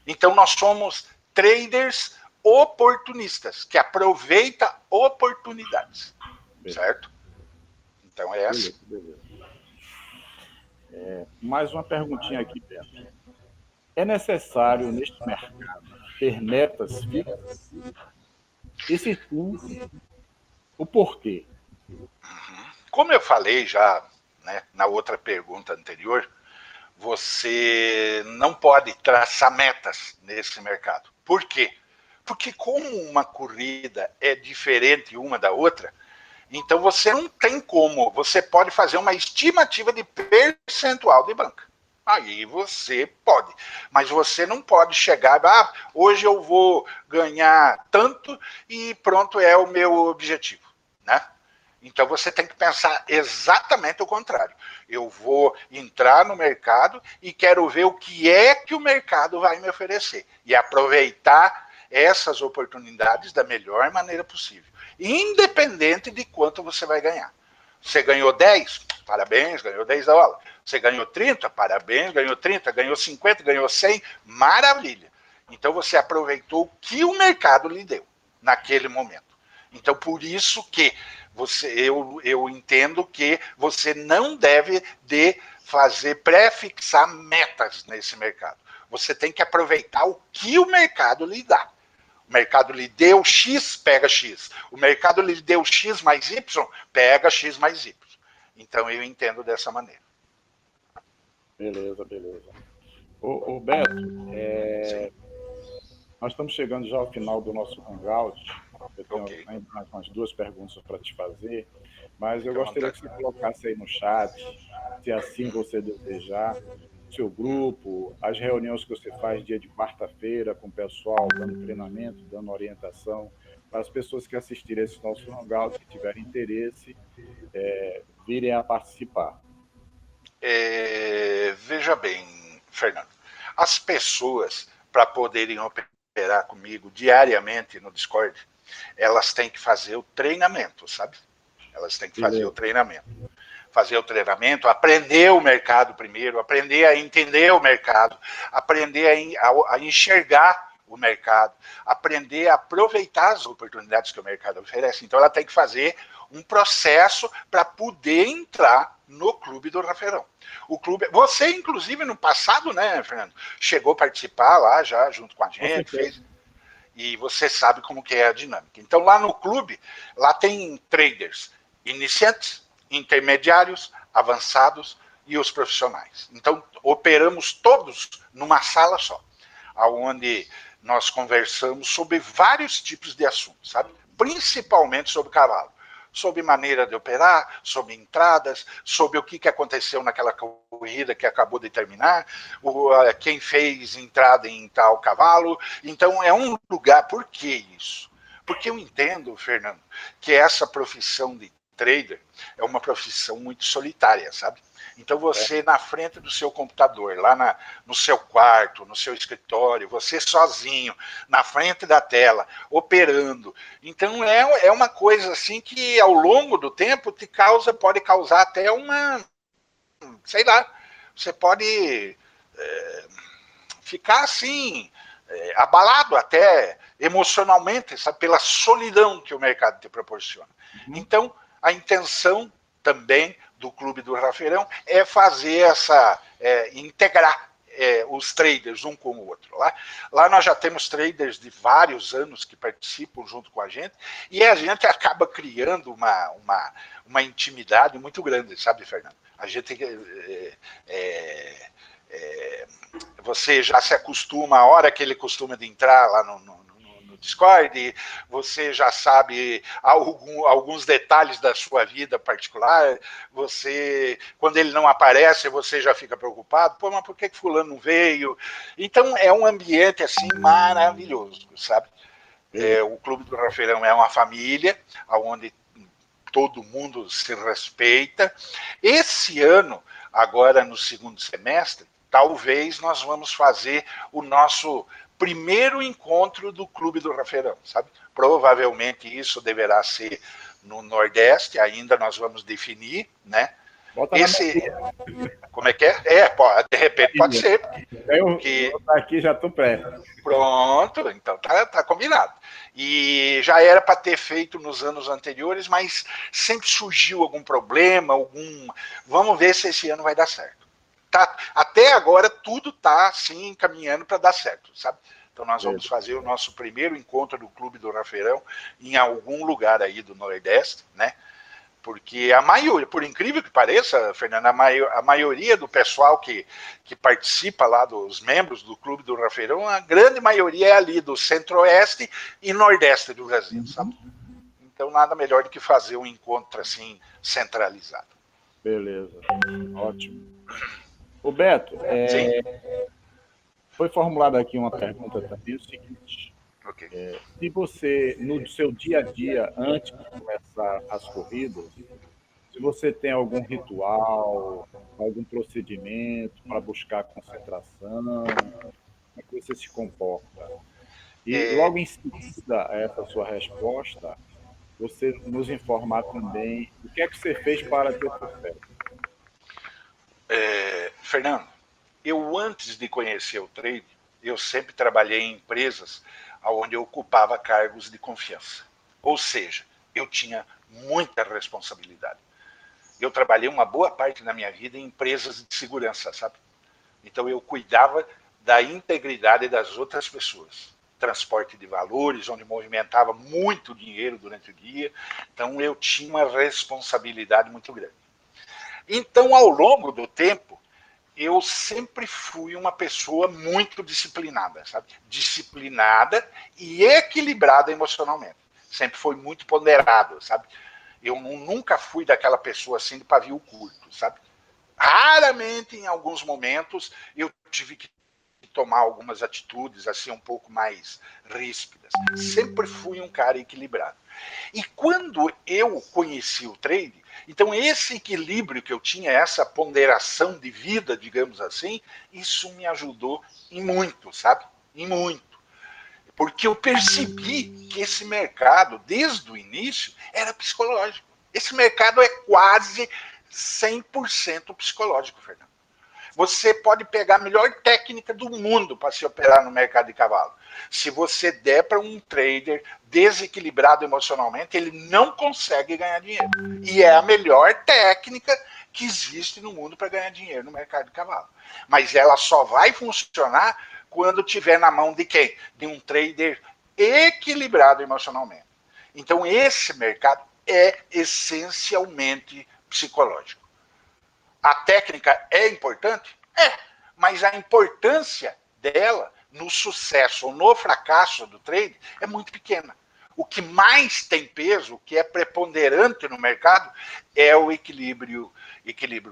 Então nós somos traders oportunistas, que aproveita oportunidades. Beleza. Certo? Então é essa. Beleza. Mais uma perguntinha aqui, Beto. É necessário, neste mercado, ter metas fixas? E se sim, o porquê? Como eu falei já, né, na outra pergunta anterior, você não pode traçar metas nesse mercado. Por quê? Porque como uma corrida é diferente uma da outra, então você não tem como, você pode fazer uma estimativa de percentual de banca. Aí você pode, mas você não pode chegar, hoje eu vou ganhar tanto e pronto, é o meu objetivo, né? Então você tem que pensar exatamente o contrário. Eu vou entrar no mercado e quero ver o que é que o mercado vai me oferecer e aproveitar essas oportunidades da melhor maneira possível, independente de quanto você vai ganhar. Você ganhou 10, parabéns, ganhou 10 dólares. Você ganhou 30, parabéns, ganhou 30, ganhou 50, ganhou 100, maravilha. Então você aproveitou o que o mercado lhe deu naquele momento. Então por isso que eu entendo que você não deve pré-fixar metas nesse mercado. Você tem que aproveitar o que o mercado lhe dá. O mercado lhe deu X, pega X. O mercado lhe deu X mais Y, pega X mais Y. Então eu entendo dessa maneira. Beleza, beleza. Ô Beto, Sim, nós estamos chegando já ao final do nosso hangout. Eu ok. tenho ainda mais umas duas perguntas para te fazer, mas eu Fica à gostaria que vontade. você colocasse aí no chat, se assim você desejar, o seu grupo, as reuniões que você faz dia de quarta-feira com o pessoal, dando treinamento, dando orientação, para as pessoas que assistirem esse nosso hangout, que tiverem interesse, virem a participar. Veja bem, Fernando, as pessoas, para poderem operar comigo diariamente no Discord, elas têm que fazer o treinamento, sabe? Elas têm que fazer o Beleza. treinamento. Fazer o treinamento, aprender o mercado primeiro, aprender a entender o mercado, aprender a enxergar o mercado, aprender a aproveitar as oportunidades que o mercado oferece. Então, ela tem que fazer um processo para poder entrar no clube do Raferão. O clube, você, inclusive, no passado, né, Fernando, chegou a participar lá já junto com a Com gente, certeza. fez, e você sabe como que é a dinâmica. Então, lá no clube, lá tem traders iniciantes, intermediários, avançados e os profissionais. Então, operamos todos numa sala só, onde nós conversamos sobre vários tipos de assuntos, sabe? Principalmente sobre cavalo, sobre maneira de operar, sobre entradas, sobre o que aconteceu naquela corrida que acabou de terminar, quem fez entrada em tal cavalo. Então é um lugar. Por que isso? Porque eu entendo, Fernando, que essa profissão de trader é uma profissão muito solitária, sabe? Então você na frente do seu computador, no seu quarto, no seu escritório, você sozinho, na frente da tela, operando. Então é uma coisa assim que ao longo do tempo pode causar até uma, sei lá, você pode ficar assim, abalado até emocionalmente, sabe, pela solidão que o mercado te proporciona. Uhum. Então, a intenção também do Clube do Raferão é fazer integrar os traders um com o outro. Lá nós já temos traders de vários anos que participam junto com a gente e a gente acaba criando uma intimidade muito grande, sabe, Fernando? A gente é, você já se acostuma a hora que ele costuma de entrar lá no Discord, você já sabe alguns detalhes da sua vida particular, você, quando ele não aparece, você já fica preocupado, pô, mas por que fulano não veio? Então é um ambiente assim maravilhoso, sabe? O Clube do Rafeirão é uma família, onde todo mundo se respeita. Esse ano, agora no segundo semestre, talvez nós vamos fazer o nosso primeiro encontro do Clube do Raferão, sabe? Provavelmente isso deverá ser no Nordeste, ainda nós vamos definir, né? Bota na minha Esse, lista. como é que é? De repente pode ser, Eu porque estou aqui, já estou perto. pronto, então tá combinado. E já era para ter feito nos anos anteriores, mas sempre surgiu algum problema, Vamos ver se esse ano vai dar certo. Tá, até agora tudo tá assim caminhando para dar certo, sabe? Então nós vamos fazer o nosso primeiro encontro do Clube do Rafeirão em algum lugar aí do Nordeste, né? Porque a maioria, por incrível que pareça, Fernando, a maioria do pessoal que participa lá, dos membros do Clube do Rafeirão, a grande maioria é ali do Centro-Oeste e Nordeste do Brasil, sabe? Uhum. Então, nada melhor do que fazer um encontro assim, centralizado. Beleza, ótimo. O Beto, Sim? foi formulada aqui uma pergunta também, o seguinte: Ok. se você, no seu dia a dia, antes de começar as corridas, se você tem algum ritual, algum procedimento para buscar concentração, como é que você se comporta? E É, logo em seguida a essa sua resposta, você nos informar também o que é que você fez para ter sucesso. Fernando, eu antes de conhecer o trade, eu sempre trabalhei em empresas onde eu ocupava cargos de confiança. Ou seja, eu tinha muita responsabilidade. Eu trabalhei uma boa parte da minha vida em empresas de segurança, sabe? Então eu cuidava da integridade das outras pessoas. Transporte de valores, onde movimentava muito dinheiro durante o dia. Então eu tinha uma responsabilidade muito grande. Então, ao longo do tempo, eu sempre fui uma pessoa muito disciplinada, sabe? Disciplinada e equilibrada emocionalmente. Sempre foi muito ponderado, sabe? Eu nunca fui daquela pessoa assim de pavio curto, sabe? Raramente, em alguns momentos, eu tive que tomar algumas atitudes assim um pouco mais ríspidas. Sempre fui um cara equilibrado. E quando eu conheci o trade, então esse equilíbrio que eu tinha, essa ponderação de vida, digamos assim, isso me ajudou em muito, sabe? Em muito. Porque eu percebi que esse mercado, desde o início, era psicológico. Esse mercado é quase 100% psicológico, Fernando. Você pode pegar a melhor técnica do mundo para se operar no mercado de cavalo. Se você der para um trader desequilibrado emocionalmente, ele não consegue ganhar dinheiro. E é a melhor técnica que existe no mundo para ganhar dinheiro no mercado de cavalo. Mas ela só vai funcionar quando tiver na mão de quem? De um trader equilibrado emocionalmente. Então esse mercado é essencialmente psicológico. A técnica é importante? É, mas a importância dela no sucesso ou no fracasso do trade é muito pequena. O que mais tem peso, o que é preponderante no mercado, é o equilíbrio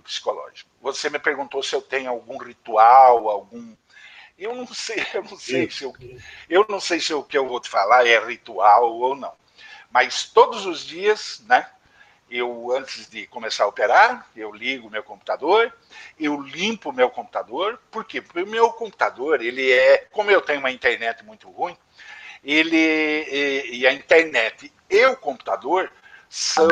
psicológico. Você me perguntou se eu tenho algum ritual, algum. Eu não sei, eu não sei se o que eu vou te falar é ritual ou não. Mas todos os dias, né? Eu, antes de começar a operar, eu ligo o meu computador, eu limpo o meu computador. Por quê? Porque o meu computador, ele é, como eu tenho uma internet muito ruim, e a internet e o computador são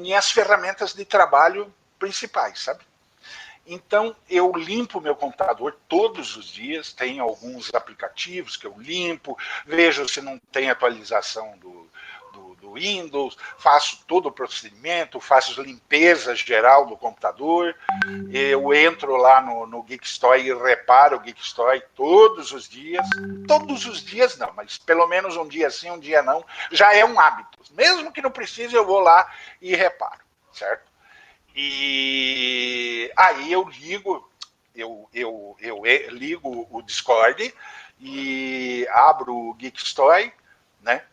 minhas ferramentas de trabalho principais, sabe? Então, eu limpo meu computador todos os dias, tem alguns aplicativos que eu limpo, vejo se não tem atualização do Windows, faço todo o procedimento, faço limpeza geral do computador, eu entro lá no Geekstoy e reparo o Geekstoy todos os dias não, mas pelo menos um dia sim, um dia não, já é um hábito. Mesmo que não precise, eu vou lá e reparo, certo? E aí eu ligo o Discord e abro o Geekstoy, né?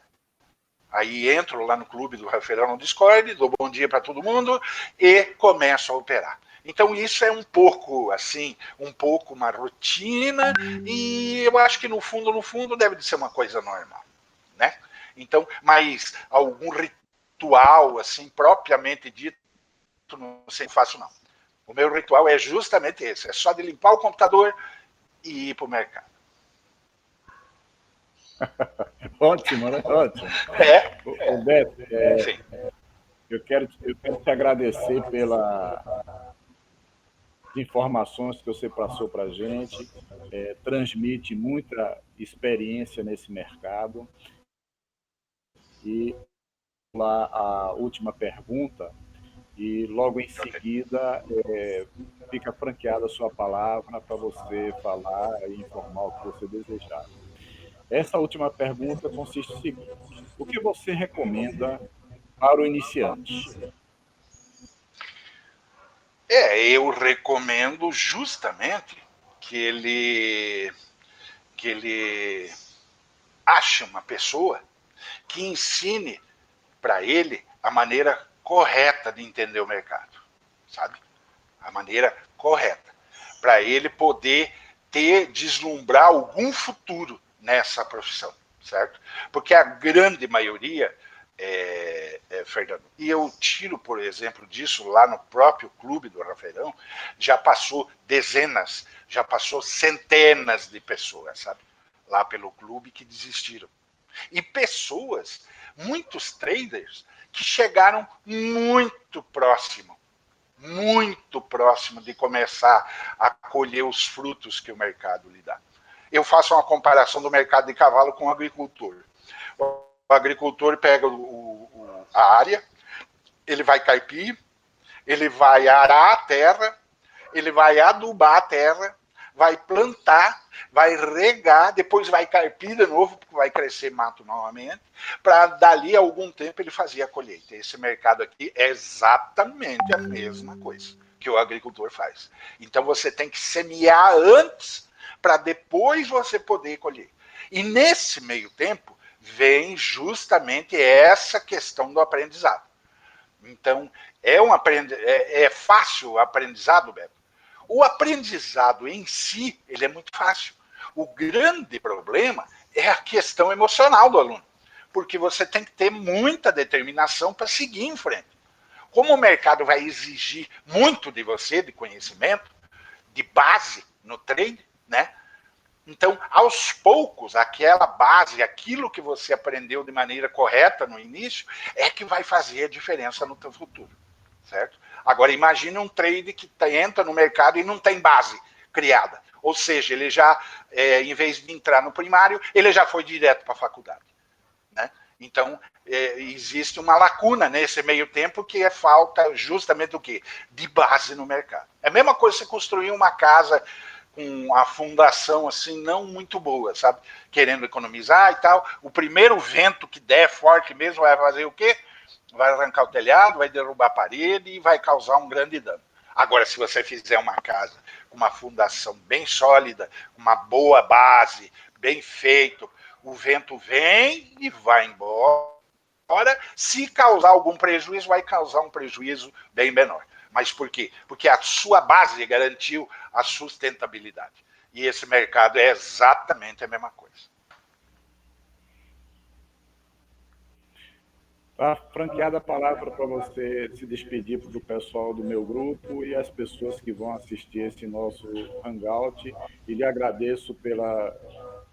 Aí entro lá no clube do Rafael no Discord, dou bom dia para todo mundo e começo a operar. Então isso é um pouco assim, um pouco uma rotina e eu acho que no fundo deve de ser uma coisa normal, né? Então, mas algum ritual assim propriamente dito não sei, faço não. O meu ritual é justamente esse, é só de limpar o computador e ir para o mercado. Ótimo, né? Ótimo. Beto, Sim. eu quero te agradecer pelas informações que você passou para a gente. Transmite muita experiência nesse mercado. E lá a última pergunta, e logo em seguida fica franqueada a sua palavra para você falar e informar o que você desejar. Essa última pergunta consiste no seguinte: o que você recomenda para o iniciante? Eu recomendo justamente que ele ache uma pessoa que ensine para ele a maneira correta de entender o mercado, sabe? A maneira correta, para ele poder deslumbrar algum futuro nessa profissão, certo? Porque a grande maioria, Fernando, e eu tiro, por exemplo, disso lá no próprio clube do Rafaelão, já passou dezenas, já passou centenas de pessoas, sabe? Lá pelo clube que desistiram. E pessoas, muitos traders, que chegaram muito próximo de começar a colher os frutos que o mercado lhe dá. Eu faço uma comparação do mercado de cavalo com o agricultor. O agricultor pega a área, ele vai carpir, ele vai arar a terra, ele vai adubar a terra, vai plantar, vai regar, depois vai carpir de novo, porque vai crescer mato novamente, para dali a algum tempo ele fazer a colheita. Esse mercado aqui é exatamente a mesma coisa. que o agricultor faz. Então você tem que semear antes para depois você poder colher. E nesse meio tempo vem justamente essa questão do aprendizado. Então, é fácil o aprendizado, Beto? O aprendizado em si, ele é muito fácil. O grande problema é a questão emocional do aluno, porque você tem que ter muita determinação para seguir em frente. Como o mercado vai exigir muito de você, de conhecimento, de base no trade, né? Então, aos poucos, aquela base, aquilo que você aprendeu de maneira correta no início, é que vai fazer a diferença no teu futuro, certo? Agora, imagine um trade que entra no mercado e não tem base criada. Ou seja, ele já, em vez de entrar no primário, ele já foi direto para a faculdade, né? Então, existe uma lacuna nesse meio tempo que é falta justamente do quê? De base no mercado. É a mesma coisa você construir uma casa com a fundação assim não muito boa, sabe? Querendo economizar e tal. O primeiro vento que der forte mesmo vai fazer o quê? Vai arrancar o telhado, vai derrubar a parede e vai causar um grande dano. Agora, se você fizer uma casa com uma fundação bem sólida, uma boa base, bem feito, o vento vem e vai embora. Se causar algum prejuízo, vai causar um prejuízo bem menor. Mas por quê? Porque a sua base garantiu a sustentabilidade. E esse mercado é exatamente a mesma coisa. Tá franqueada a palavra para você se despedir do pessoal do meu grupo e as pessoas que vão assistir esse nosso Hangout. E lhe agradeço pela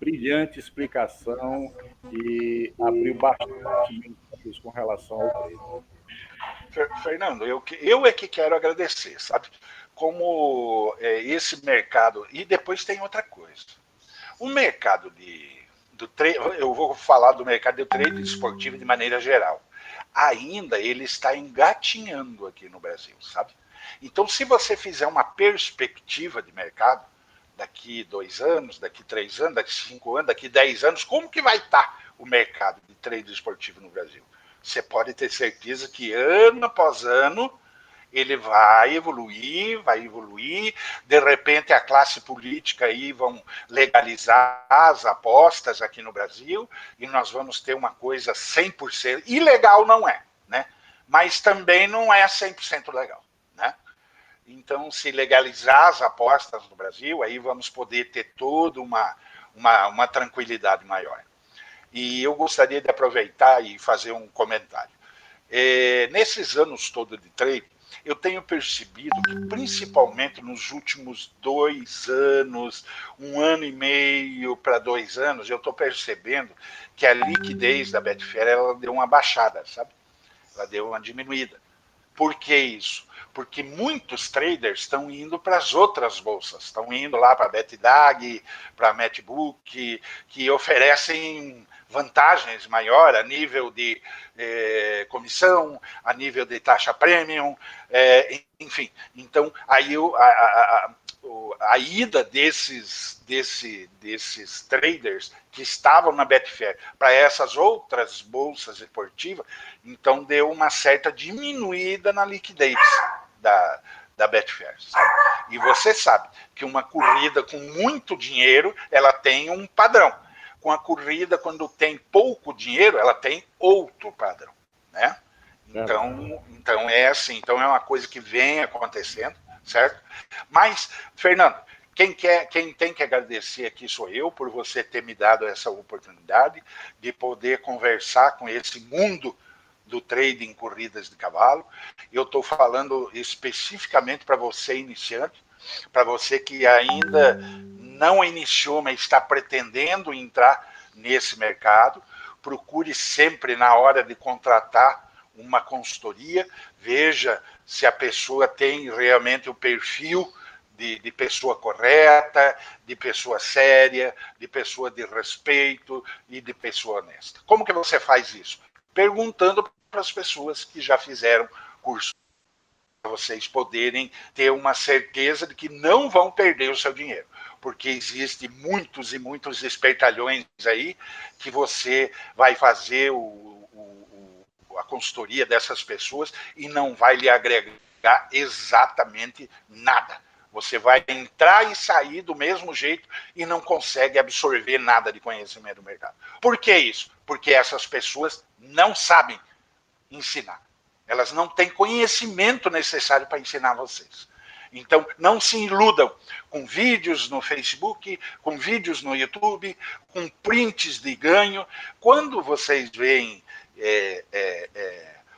brilhante explicação e abriu bastante meus olhos com relação ao trade. Fernando, eu é que quero agradecer, sabe? Como esse mercado. E depois tem outra coisa. O mercado do trade. Eu vou falar do mercado do trade esportivo de maneira geral. Ainda ele está engatinhando aqui no Brasil, sabe? Então, se você fizer uma perspectiva de mercado, daqui 2 anos, daqui 3 anos, daqui 5 anos, daqui 10 anos, como que vai estar o mercado de trade esportivo no Brasil? Você pode ter certeza que ano após ano ele vai evoluir, de repente a classe política aí vão legalizar as apostas aqui no Brasil e nós vamos ter uma coisa 100%, ilegal não é, né? Mas também não é 100% legal, né? Então, se legalizar as apostas no Brasil, aí vamos poder ter toda uma tranquilidade maior. E eu gostaria de aproveitar e fazer um comentário. Nesses anos todos de trade, eu tenho percebido que, principalmente nos últimos 2 anos, 1 ano e meio para 2 anos, eu estou percebendo que a liquidez da Betfair ela deu uma baixada, sabe? Ela deu uma diminuída. Por que isso? Porque muitos traders estão indo para as outras bolsas, estão indo lá para a BetDAG, para a Matchbook, que oferecem vantagens maior a nível de comissão, a nível de taxa premium, enfim. Então, aí a ida desses traders que estavam na Betfair para essas outras bolsas esportivas, então deu uma certa diminuída na liquidez da Betfair, sabe? E você sabe que uma corrida com muito dinheiro, ela tem um padrão. Com a corrida, quando tem pouco dinheiro, ela tem outro padrão, né? Então é assim, então é uma coisa que vem acontecendo, certo? Mas, Fernando, quem tem que agradecer aqui sou eu, por você ter me dado essa oportunidade de poder conversar com esse mundo do trade em corridas de cavalo. Eu estou falando especificamente para você iniciante, para você que ainda não iniciou, mas está pretendendo entrar nesse mercado. Procure sempre, na hora de contratar uma consultoria, veja se a pessoa tem realmente o perfil de pessoa correta, de pessoa séria, de pessoa de respeito e de pessoa honesta. Como que você faz isso? Perguntando para as pessoas que já fizeram curso, para vocês poderem ter uma certeza de que não vão perder o seu dinheiro, porque existem muitos e muitos espertalhões aí que você vai fazer a consultoria dessas pessoas e não vai lhe agregar pegar exatamente nada. Você vai entrar e sair do mesmo jeito e não consegue absorver nada de conhecimento do mercado. Por que isso? Porque essas pessoas não sabem ensinar. Elas não têm conhecimento necessário para ensinar vocês. Então, não se iludam com vídeos no Facebook, com vídeos no YouTube, com prints de ganho. Quando vocês veem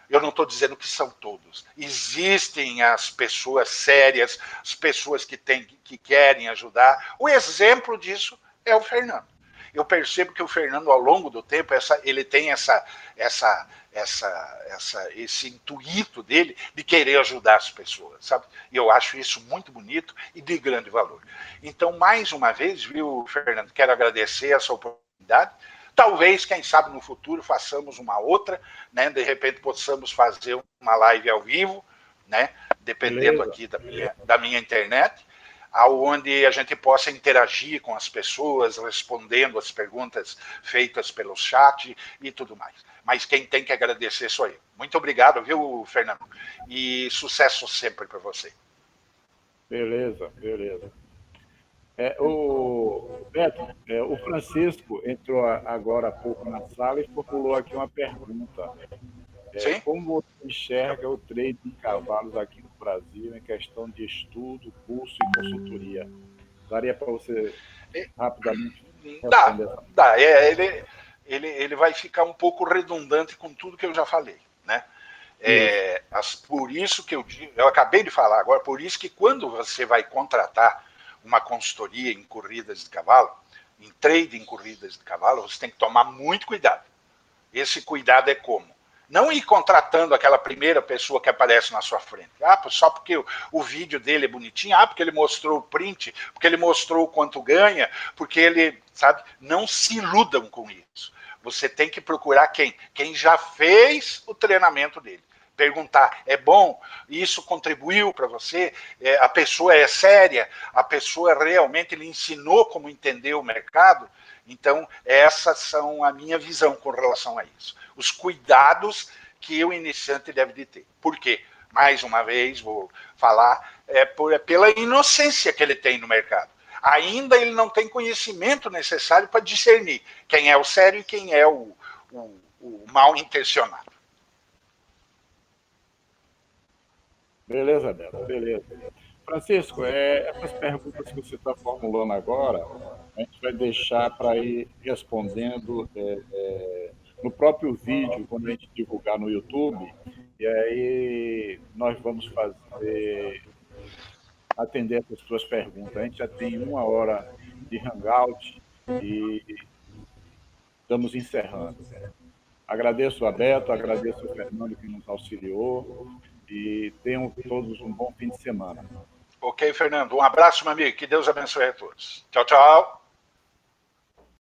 eu não estou dizendo que são todos. Existem as pessoas sérias, as pessoas que querem ajudar. O exemplo disso é o Fernando. Eu percebo que o Fernando, ao longo do tempo, ele tem esse intuito dele de querer ajudar as pessoas, sabe? E eu acho isso muito bonito e de grande valor. Então, mais uma vez, viu, Fernando, quero agradecer essa oportunidade. Talvez, quem sabe, no futuro façamos uma outra, né? De repente possamos fazer uma live ao vivo, né? Dependendo aqui da minha internet, onde a gente possa interagir com as pessoas, respondendo as perguntas feitas pelo chat e tudo mais. Mas quem tem que agradecer sou eu. Muito obrigado, viu, Fernando? E sucesso sempre para você. Beleza, beleza. Beto, o Francisco entrou agora há pouco na sala e formulou aqui uma pergunta. Como você enxerga o trade em cavalos aqui no Brasil em questão de estudo, curso e consultoria? Daria para você rapidamente responder essa pergunta? Dá. Ele vai ficar um pouco redundante com tudo que eu já falei, né? Por isso que eu acabei de falar agora, por isso que quando você vai contratar uma consultoria em corridas de cavalo, em trade em corridas de cavalo, você tem que tomar muito cuidado. Esse cuidado é como? Não ir contratando aquela primeira pessoa que aparece na sua frente. Só porque o vídeo dele é bonitinho, porque ele mostrou o print, porque ele mostrou o quanto ganha, porque ele, sabe? Não se iludam com isso. Você tem que procurar quem? Quem já fez o treinamento dele. Perguntar, é bom? Isso contribuiu para você? A pessoa é séria? A pessoa realmente lhe ensinou como entender o mercado? Então, essas são a minha visão com relação a isso. Os cuidados que o iniciante deve de ter. Por quê? Mais uma vez, vou falar, pela inocência que ele tem no mercado. Ainda ele não tem conhecimento necessário para discernir quem é o sério e quem é o mal intencionado. Beleza, Beto, beleza. Francisco, essas perguntas que você está formulando agora, a gente vai deixar para ir respondendo no próprio vídeo, quando a gente divulgar no YouTube, e aí nós vamos atender essas suas perguntas. A gente já tem 1 hora de hangout e estamos encerrando. Agradeço a Beto, agradeço ao Fernando que nos auxiliou e tenham todos um bom fim de semana. Ok, Fernando. Um abraço, meu amigo. Que Deus abençoe a todos. Tchau, tchau.